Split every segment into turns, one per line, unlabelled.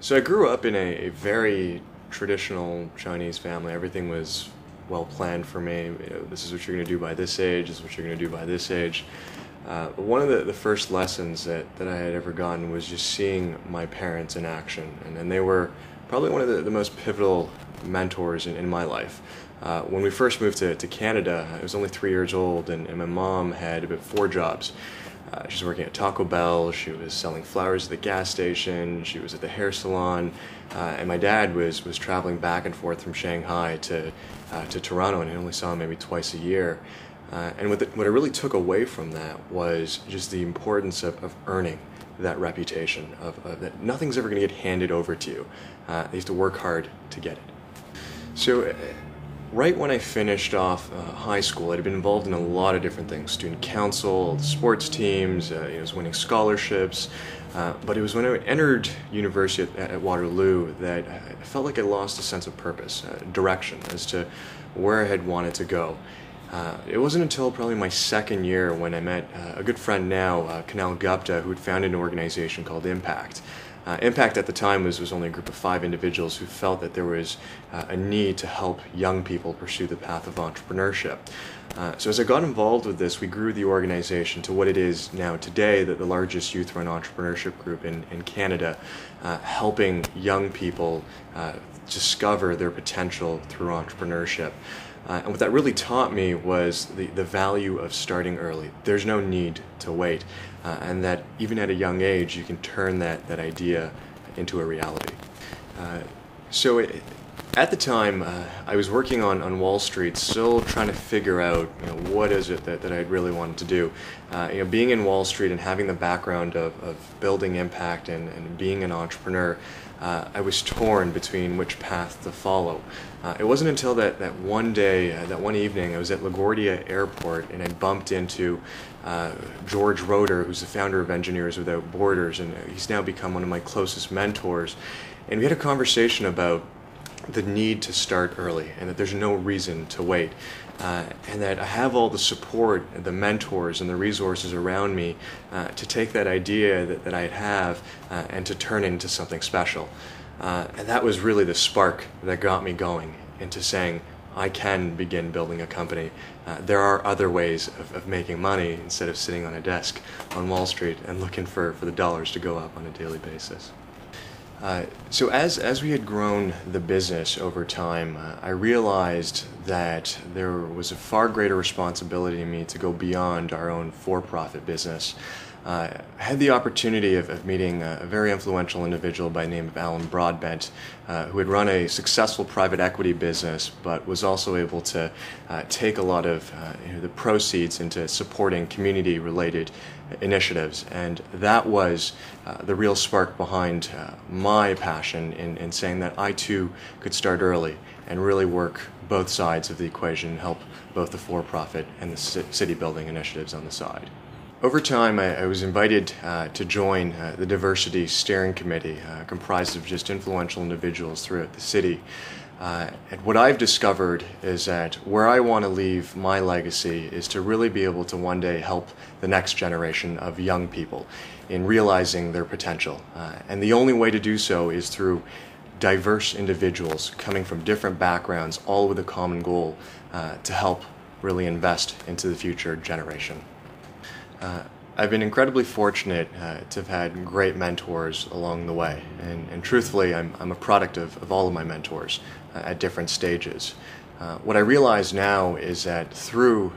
So I grew up in a very traditional Chinese family. Everything was well planned for me. This is what you're going to do by this age. This is what you're going to do by this age. One of the first lessons that I had ever gotten was just seeing my parents in action. And they were probably one of the most pivotal mentors in my life. When we first moved to Canada, I was only 3 years old, and my mom had about 4 jobs. She was working at Taco Bell, she was selling flowers at the gas station, she was at the hair salon, and my dad was traveling back and forth from Shanghai to Toronto, and I only saw him maybe twice a year. And what I really took away from that was just the importance of earning that reputation, of that nothing's ever going to get handed over to you. You have to work hard to get it. So right when I finished off high school, I'd been involved in a lot of different things: student council, sports teams, I was winning scholarships. But it was when I entered university at Waterloo that I felt like I lost a sense of purpose, direction as to where I had wanted to go. It wasn't until probably my second year when I met a good friend now, Kunal Gupta, who had founded an organization called Impact. Impact at the time was only a group of 5 individuals who felt that there was a need to help young people pursue the path of entrepreneurship. So as I got involved with this, we grew the organization to what it is now today, the largest youth-run entrepreneurship group in Canada, helping young people discover their potential through entrepreneurship. And what that really taught me was the value of starting early. There's no need to wait, and that even at a young age you can turn that idea into a reality. At the time, I was working on Wall Street, still trying to figure out, what is it that I really wanted to do. Being in Wall Street and having the background of building impact and being an entrepreneur, I was torn between which path to follow. It wasn't until that one day, that one evening, I was at LaGuardia Airport and I bumped into George Roeder, who's the founder of Engineers Without Borders, and he's now become one of my closest mentors. And we had a conversation about the need to start early and that there's no reason to wait. And that I have all the support, the mentors, and the resources around me to take that idea that I have and to turn it into something special. And that was really the spark that got me going into saying, I can begin building a company. There are other ways of making money instead of sitting on a desk on Wall Street and looking for the dollars to go up on a daily basis. So as we had grown the business over time, I realized that there was a far greater responsibility in me to go beyond our own for-profit business. I had the opportunity of meeting a very influential individual by the name of Alan Broadbent, who had run a successful private equity business, but was also able to take a lot of the proceeds into supporting community-related initiatives. And that was the real spark behind my passion in saying that I too could start early and really work both sides of the equation and help both the for-profit and the city-building initiatives on the side. Over time, I was invited to join the DiverseCity steering committee, comprised of just influential individuals throughout the city. And what I've discovered is that where I want to leave my legacy is to really be able to one day help the next generation of young people in realizing their potential. And the only way to do so is through diverse individuals coming from different backgrounds, all with a common goal to help really invest into the future generation. I've been incredibly fortunate to have had great mentors along the way, and truthfully, I'm a product of all of my mentors at different stages. What I realize now is that through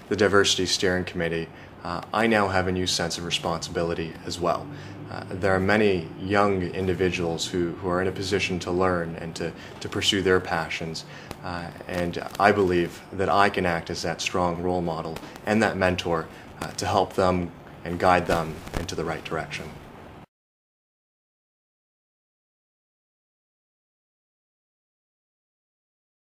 the DiverseCity Steering Committee, I now have a new sense of responsibility as well. There are many young individuals who are in a position to learn and to pursue their passions, and I believe that I can act as that strong role model and that mentor to help them and guide them into the right direction.